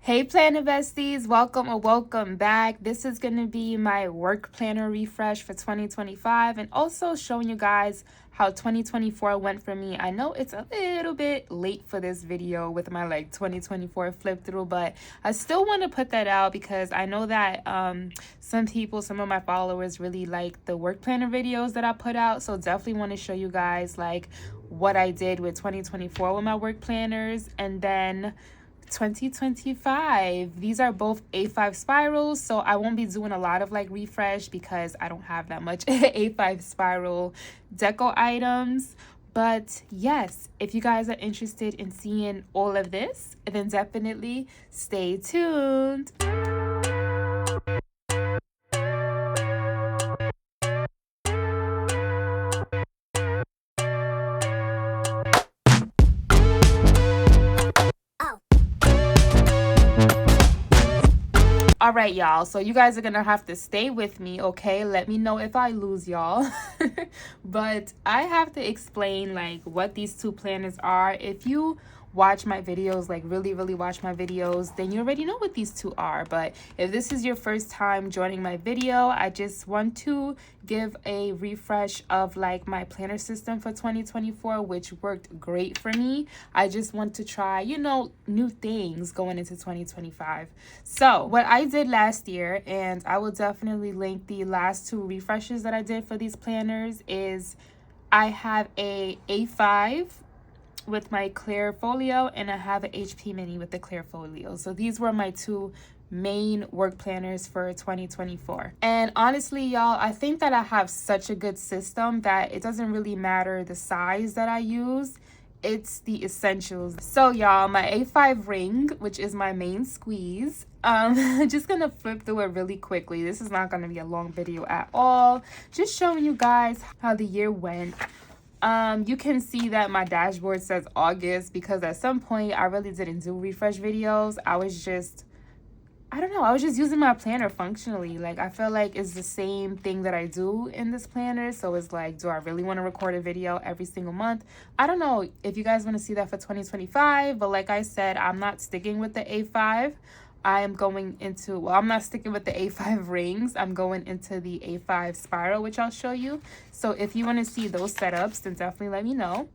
Hey planner besties, welcome or welcome back. This is going to be my work planner refresh for 2025 and also showing you guys how 2024 went for me. I know it's a little bit late for this video with my 2024 flip through, but I still want to put that out because I know that some of my followers really like the work planner videos that I put out. So definitely want to show you guys what I did with 2024 with my work planners, and then 2025, these are both A5 spirals, so I won't be doing a lot of refresh because I don't have that much A5 spiral deco items. But yes, if you guys are interested in seeing all of this, then definitely stay tuned. All right, y'all, so you guys are gonna have to stay with me, okay? Let me know if I lose y'all. But I have to explain what these two planners are. If you watch my videos, really watch my videos, then you already know what these two are. But if this is your first time joining my video, I just want to give a refresh of my planner system for 2024, which worked great for me. I just want to try, new things going into 2025. So what I did last year, and I will definitely link the last two refreshes that I did for these planners, is I have a A5 with my clear folio, and I have an HP mini with the clear folio. So these were my two main work planners for 2024. And honestly, y'all, I think that I have such a good system that it doesn't really matter the size that I use. It's the essentials. So y'all, my A5 ring, which is my main squeeze, I'm just gonna flip through it really quickly. This is not gonna be a long video at all, just showing you guys how the year went. You can see that my dashboard says August because at some point I really didn't do refresh videos. I was just using my planner functionally. I feel like it's the same thing that I do in this planner. So it's do I really want to record a video every single month? I don't know if you guys want to see that for 2025, but like I said, I'm not sticking with the A5. I am going into, well, I'm not sticking with the A5 rings. I'm going into the A5 spiral, which I'll show you. So if you want to see those setups, then definitely let me know.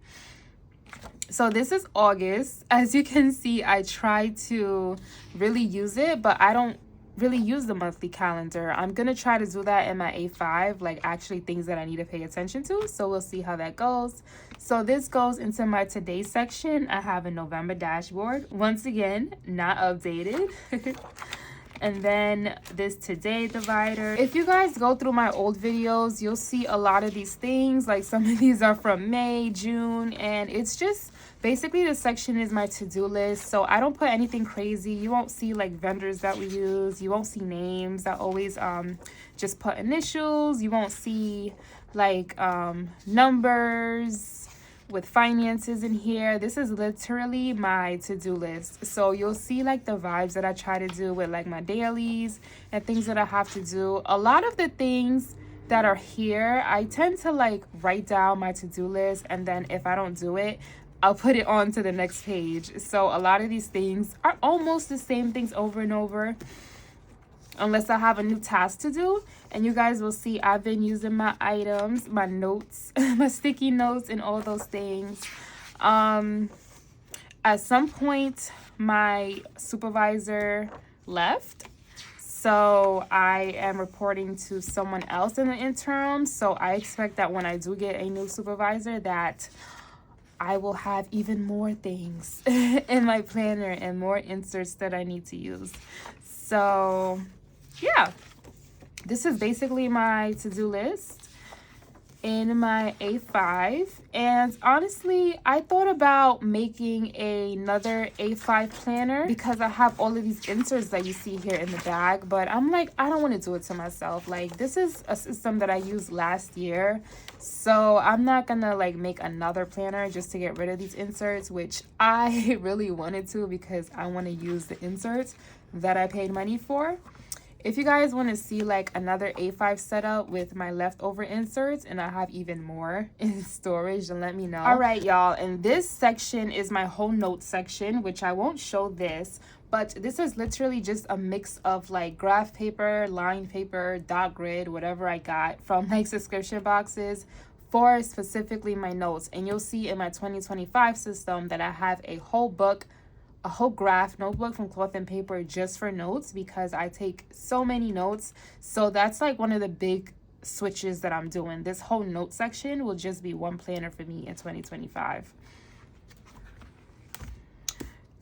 So this is August. As you can see, I try to really use it, but I don't really use the monthly calendar. I'm gonna try to do that in my A5, actually things that I need to pay attention to. So we'll see how that goes. So this goes into my today section. I have a November dashboard. Once again, not updated. And then this today divider. If you guys go through my old videos, you'll see a lot of these things. Some of these are from May, June, and it's just basically the section is my to-do list. So I don't put anything crazy. You won't see vendors that we use. You won't see names. I always just put initials. You won't see numbers with finances in here. This is literally my to-do list. So you'll see the vibes that I try to do with my dailies and things that I have to do. A lot of the things that are here, I tend to write down my to-do list, and then if I don't do it, I'll put it on to the next page. So a lot of these things are almost the same things over and over, unless I have a new task to do. And you guys will see I've been using my items, my notes, my sticky notes, and all those things. At some point, my supervisor left, so I am reporting to someone else in the interim. So I expect that when I do get a new supervisor, that I will have even more things in my planner and more inserts that I need to use. So yeah, this is basically my to-do list in my A5. And honestly, I thought about making another A5 planner because I have all of these inserts that you see here in the bag, but I'm I don't want to do it to myself. This is a system that I used last year, so I'm not gonna make another planner just to get rid of these inserts, which I really wanted to because I want to use the inserts that I paid money for. If you guys want to see another A5 setup with my leftover inserts, and I have even more in storage, then let me know. All right, y'all, and this section is my whole note section, which I won't show this, but this is literally just a mix of like graph paper, line paper, dot grid, whatever I got from like subscription boxes for specifically my notes. And you'll see in my 2025 system that I have a whole book, a whole graph notebook from Cloth and Paper just for notes, because I take so many notes. So that's like one of the big switches that I'm doing. This whole note section will just be one planner for me in 2025.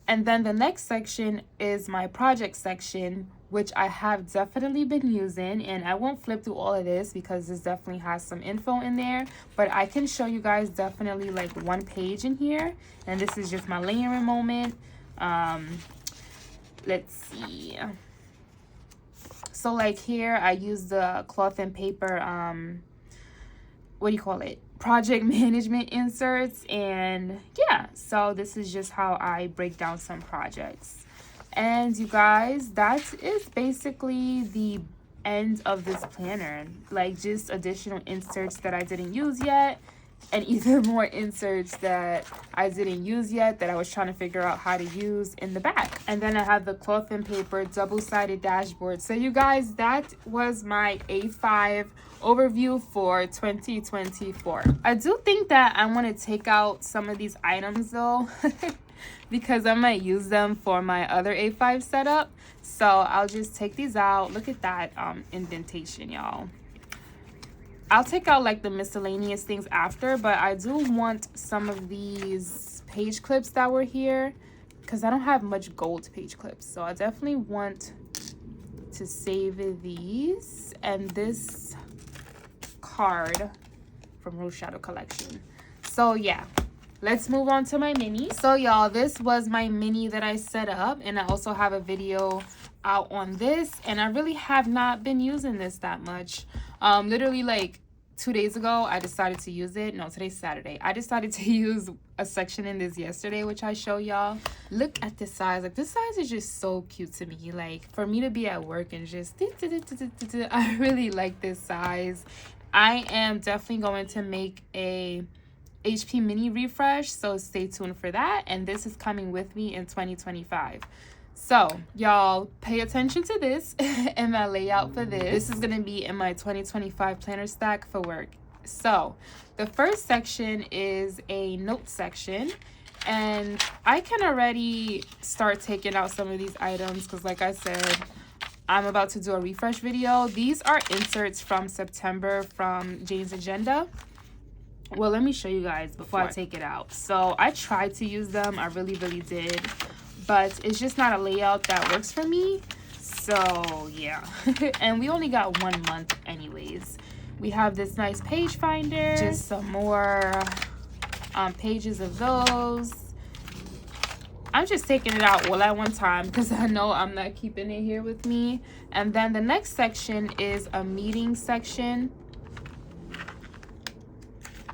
And then the next section is my project section, which I have definitely been using, and I won't flip through all of this because this definitely has some info in there, but I can show you guys definitely like one page in here. And this is just my layering moment. Let's see. So like here I use the Cloth and Paper project management inserts, and yeah, so this is just how I break down some projects. And you guys, that is basically the end of this planner. Like just additional inserts that I didn't use yet, and even more inserts that I didn't use yet that I was trying to figure out how to use in the back. And then I have the Cloth and Paper double-sided dashboard. So you guys, that was my A5 overview for 2024. I do think that I want to take out some of these items though because I might use them for my other A5 setup. So I'll just take these out. Look at that indentation, y'all. I'll take out like the miscellaneous things after, but I do want some of these page clips that were here because I don't have much gold page clips. So I definitely want to save these and this card from Rose Shadow collection. So yeah, let's move on to my mini. So y'all, this was my mini that I set up, and I also have a video out on this, and I really have not been using this that much. Literally like 2 days ago I decided to use it. No, today's Saturday. I decided to use a section in this yesterday, which I show y'all. Look at this size. Like this size is just so cute to me. Like for me to be at work and just I really like this size. I am definitely going to make a HP mini refresh, so stay tuned for that, and this is coming with me in 2025. So y'all pay attention to this and my layout for this. This is going to be in my 2025 planner stack for work. So the first section is a note section, and I can already start taking out some of these items because like I said, I'm about to do a refresh video. These are inserts from September from Jane's Agenda. Well, let me show you guys before I take it out. So I tried to use them. I really did. But it's just not a layout that works for me. So yeah. And we only got 1 month anyways. We have this nice page finder. Just some more pages of those. I'm just taking it out all at one time because I know I'm not keeping it here with me. And then the next section is a meeting section.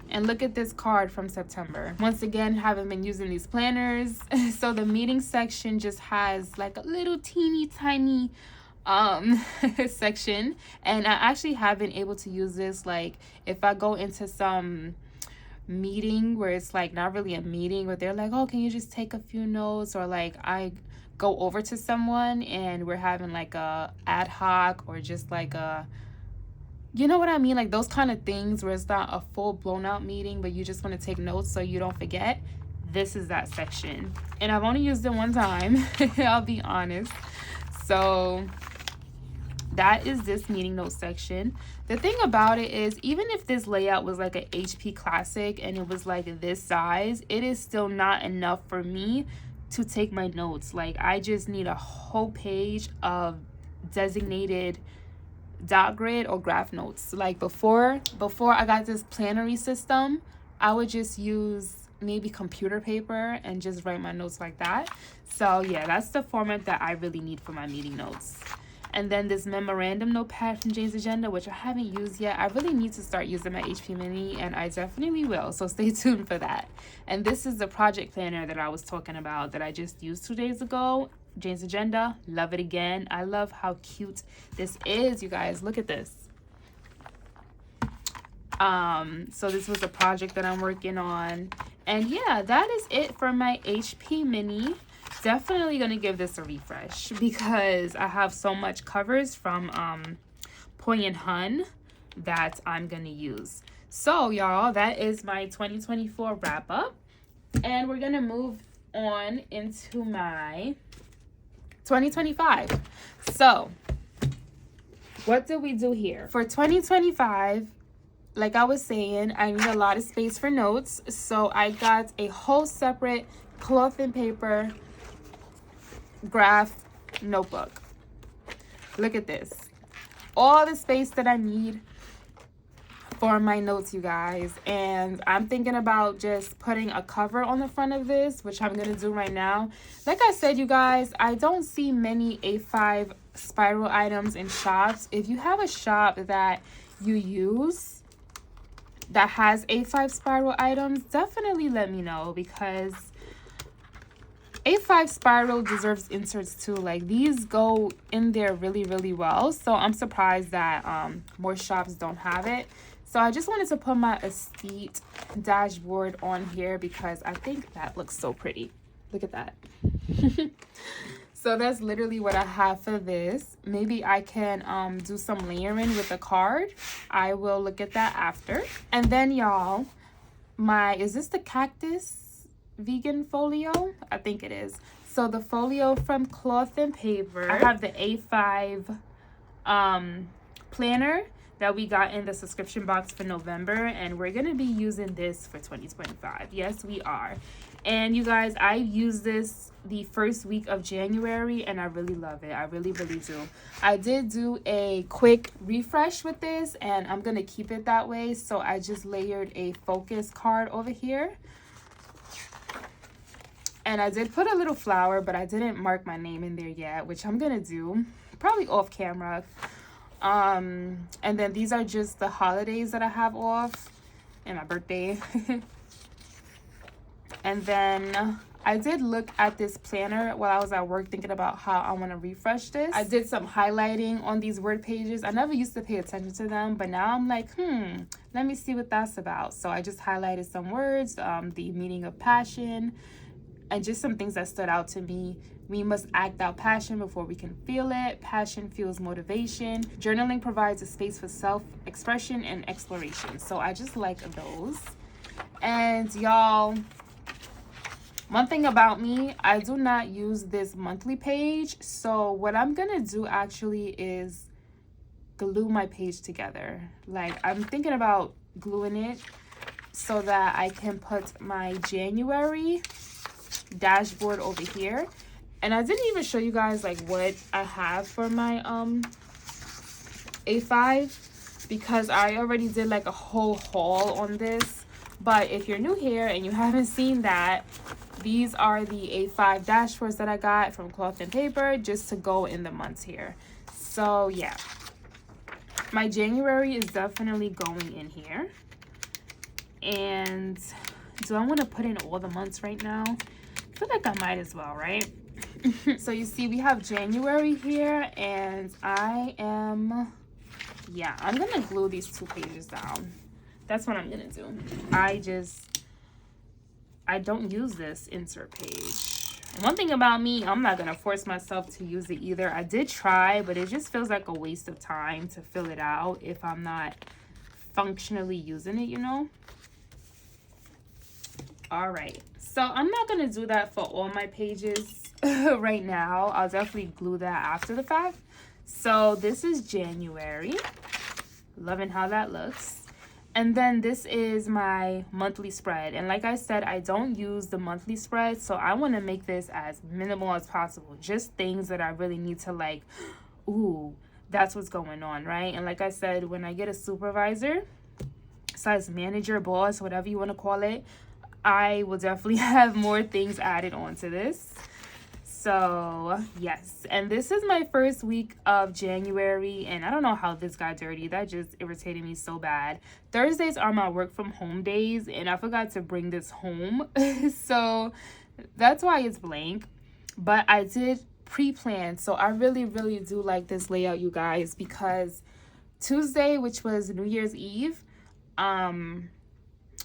And look at this card from September. Once again, haven't been using these planners. So the meeting section just has like a little teeny tiny section. And I actually have been able to use this like if I go into some meeting where it's like not really a meeting, but they're like, oh, can you just take a few notes, or like I go over to someone and we're having like a ad hoc or just like a, you know what I mean, like those kind of things where it's not a full blown out meeting but you just want to take notes so you don't forget. This is that section, and I've only used it one time. I'll be honest. So that is this meeting notes section. The thing about it is, even if this layout was like an HP classic and it was like this size, it is still not enough for me to take my notes. Like I just need a whole page of designated dot grid or graph notes. Like before I got this plannery system, I would just use maybe computer paper and just write my notes like that. So yeah, that's the format that I really need for my meeting notes. And then this memorandum notepad from Jane's Agenda, which I haven't used yet. I really need to start using my HP mini, and I definitely will, so stay tuned for that. And this is the project planner that I was talking about that I just used 2 days ago. Jane's Agenda, love it again. I love how cute this is, you guys. Look at this. So this was a project that I'm working on, and yeah, that is it for my HP mini. definitely gonna give this a refresh because I have so much covers from Poignant Hun that I'm gonna use. So y'all, that is my 2024 wrap up, and we're gonna move on into my 2025. So what did we do here for 2025? Like I was saying, I need a lot of space for notes, so I got a whole separate cloth and paper graph notebook. Look at this, all the space that I need for my notes, you guys. And I'm thinking about just putting a cover on the front of this, which I'm gonna do right now. Like I said, you guys, I don't see many A5 spiral items in shops. If you have a shop that you use that has A5 spiral items, definitely let me know, because A5 spiral deserves inserts too. Like, these go in there really, really well. So I'm surprised that more shops don't have it. So I just wanted to put my Esteet dashboard on here because I think that looks so pretty. Look at that. So that's literally what I have for this. Maybe I can do some layering with the card. I will look at that after. And then y'all, is this the cactus vegan folio? I think it is. So the folio from Cloth and Paper. I have the A5 planner that we got in the subscription box for November, and we're gonna be using this for 2025. Yes, we are. And you guys, I used this the first week of January, and I really love it. I really, really do. I did do a quick refresh with this, and I'm gonna keep it that way. So I just layered a focus card over here, and I did put a little flower, but I didn't mark my name in there yet, which I'm gonna do probably off camera. And then these are just the holidays that I have off, and my birthday. And then I did look at this planner while I was at work thinking about how I want to refresh this. I did some highlighting on these word pages. I never used to pay attention to them, but now I'm like, let me see what that's about. So I just highlighted some words, the meaning of passion, and just some things that stood out to me. We must act out passion before we can feel it. Passion fuels motivation. Journaling provides a space for self-expression and exploration. So I just like those. And y'all, one thing about me, I do not use this monthly page. So what I'm gonna do actually is glue my page together. Like, I'm thinking about gluing it so that I can put my January dashboard over here. And I didn't even show you guys like what I have for my A5, because I already did like a whole haul on this. But if you're new here and you haven't seen that, these are the A5 dashboards that I got from Cloth and Paper just to go in the months here. So yeah, my January is definitely going in here. And do I want to put in all the months right now? I feel like I might as well, right? So you see we have January here, and I'm gonna glue these two pages down. That's what I'm gonna do. I don't use this insert page. And one thing about me, I'm not gonna force myself to use it either. I did try, but it just feels like a waste of time to fill it out if I'm not functionally using it, you know? All right, so I'm not gonna do that for all my pages right now. I'll definitely glue that after the fact. So this is January. Loving how that looks. And then this is my monthly spread. And like I said, I don't use the monthly spread, so I want to make this as minimal as possible. Just things that I really need to like, ooh, that's what's going on, right? And like I said, when I get a supervisor, size manager, boss, whatever you want to call it, I will definitely have more things added onto this. So yes, and this is my first week of January, and I don't know how this got dirty. That just irritated me so bad. Thursdays are my work from home days, and I forgot to bring this home. So that's why it's blank, but I did pre-plan. So I really, really do like this layout, you guys, because Tuesday, which was New Year's Eve, even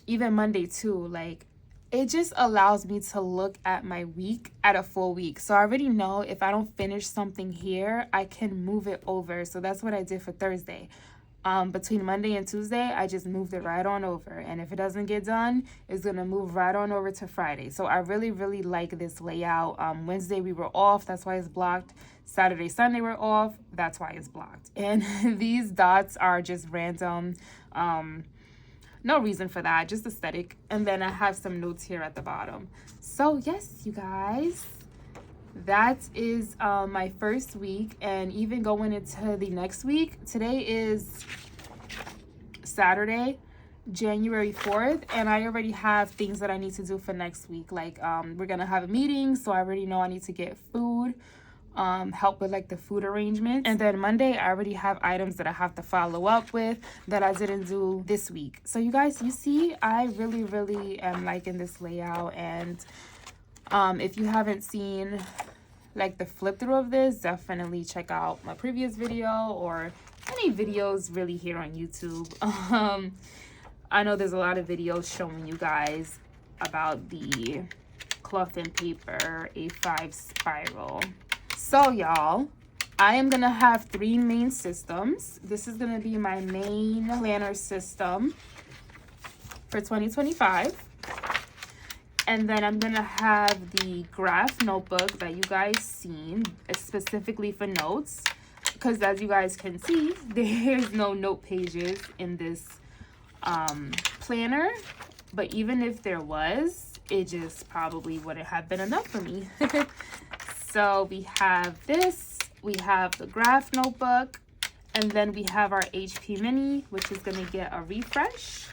Monday too, like it just allows me to look at my week at a full week. So I already know if I don't finish something here, I can move it over. So that's what I did for Thursday. Between Monday and Tuesday, I just moved it right on over. And if it doesn't get done, it's going to move right on over to Friday. So I really, really like this layout. Wednesday, we were off. That's why it's blocked. Saturday, Sunday, we're off. That's why it's blocked. And these dots are just random. No reason for that, just aesthetic. And then I have some notes here at the bottom. So yes, you guys, that is my first week. And even going into the next week, today is Saturday, January 4th, and I already have things that I need to do for next week. Like we're gonna have a meeting, so I already know I need to get food, help with like the food arrangements. And then Monday, I already have items that I have to follow up with that I didn't do this week. So you guys, you see, I really, really am liking this layout. And if you haven't seen like the flip through of this, definitely check out my previous video or any videos really here on YouTube. I know there's a lot of videos showing you guys about the cloth and paper A5 spiral. So y'all, I am gonna have 3 main systems. This is gonna be my main planner system for 2025. And then I'm gonna have the graph notebook that you guys seen specifically for notes, because as you guys can see, there's no note pages in this planner. But even if there was, it just probably wouldn't have been enough for me. So we have this, we have the graph notebook, and then we have our HP mini, which is gonna get a refresh.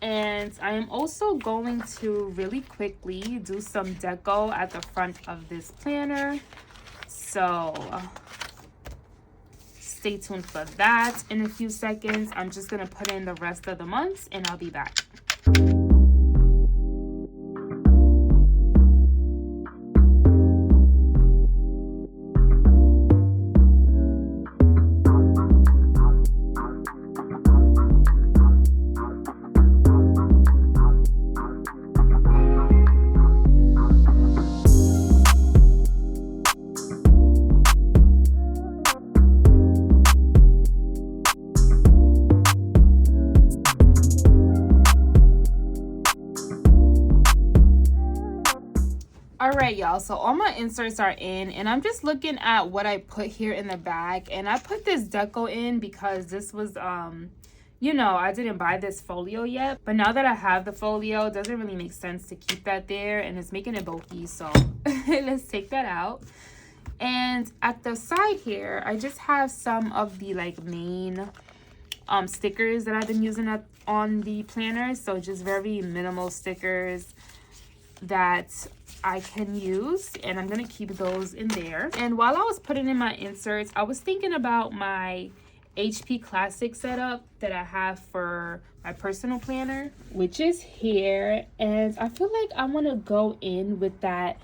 And I am also going to really quickly do some deco at the front of this planner. So stay tuned for that. In a few seconds, I'm just gonna put in the rest of the months and I'll be back. All right, y'all, so all my inserts are in, and I'm just looking at what I put here in the back. And I put this deco in because this was you know, I didn't buy this folio yet, but now that I have the folio, it doesn't really make sense to keep that there, and it's making it bulky, so let's take that out. And at the side here, I just have some of the like main stickers that I've been using on the planner. So just very minimal stickers that I can use, and I'm gonna keep those in there. And while I was putting in my inserts, I was thinking about my HP Classic setup that I have for my personal planner, which is here. And I feel like I want to go in with that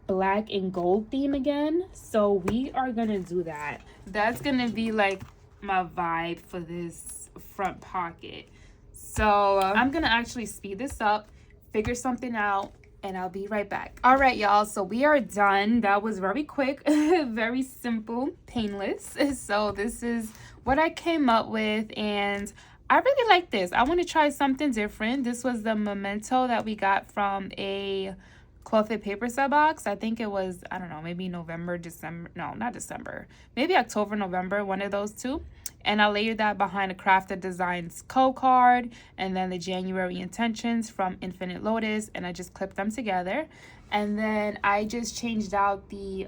black and gold theme again, so we are gonna do that. That's gonna be like my vibe for this front pocket. So I'm gonna actually speed this up, figure something out, and I'll be right back. All right, y'all, so we are done. That was very quick, very simple, painless. So this is what I came up with, and I really like this. I want to try something different. This was the memento that we got from a cloth and paper sub box. I think it was, I don't know, maybe November, December. No, not December. Maybe October, November, one of those two. And I layered that behind a Crafted Designs code card, and then the January intentions from Infinite Lotus, and I just clipped them together. And then I just changed out the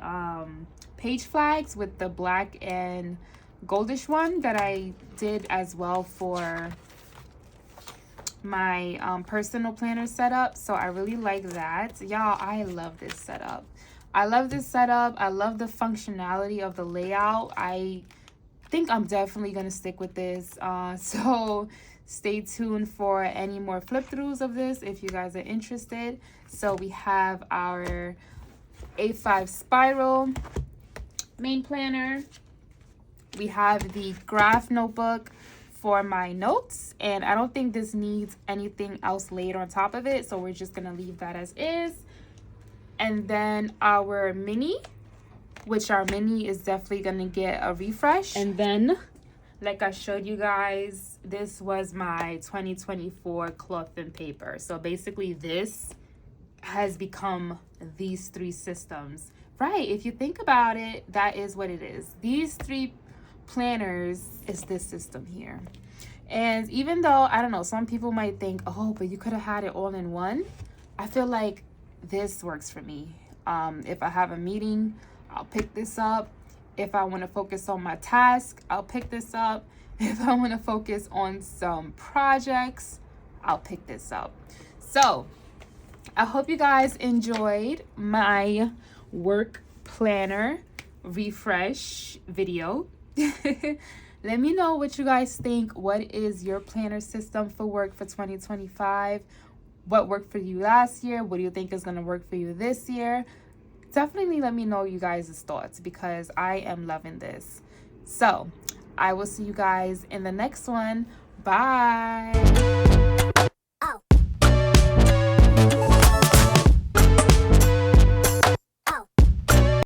page flags with the black and goldish one that I did as well for my personal planner setup. So I really like that. Y'all, I love this setup. I love this setup. I love the functionality of the layout. I think I'm definitely gonna stick with this. So stay tuned for any more flip throughs of this if you guys are interested. So we have our A5 spiral main planner. We have the graph notebook for my notes, and I don't think this needs anything else laid on top of it, so we're just gonna leave that as is. And then our mini, which our mini is definitely gonna get a refresh. And then, like I showed you guys, this was my 2024 cloth and paper. So basically this has become these three systems, right? If you think about it, that is what it is. These three planners is this system here. And even though, I don't know, some people might think, oh, but you could have had it all in one, I feel like this works for me. If I have a meeting, I'll pick this up. If I want to focus on my task, I'll pick this up. If I want to focus on some projects, I'll pick this up. So I hope you guys enjoyed my work planner refresh video. Let me know what you guys think. What is your planner system for work for 2025? What worked for you last year? What do you think is going to work for you this year? Definitely let me know you guys' thoughts, because I am loving this. So I will see you guys in the next one. Bye.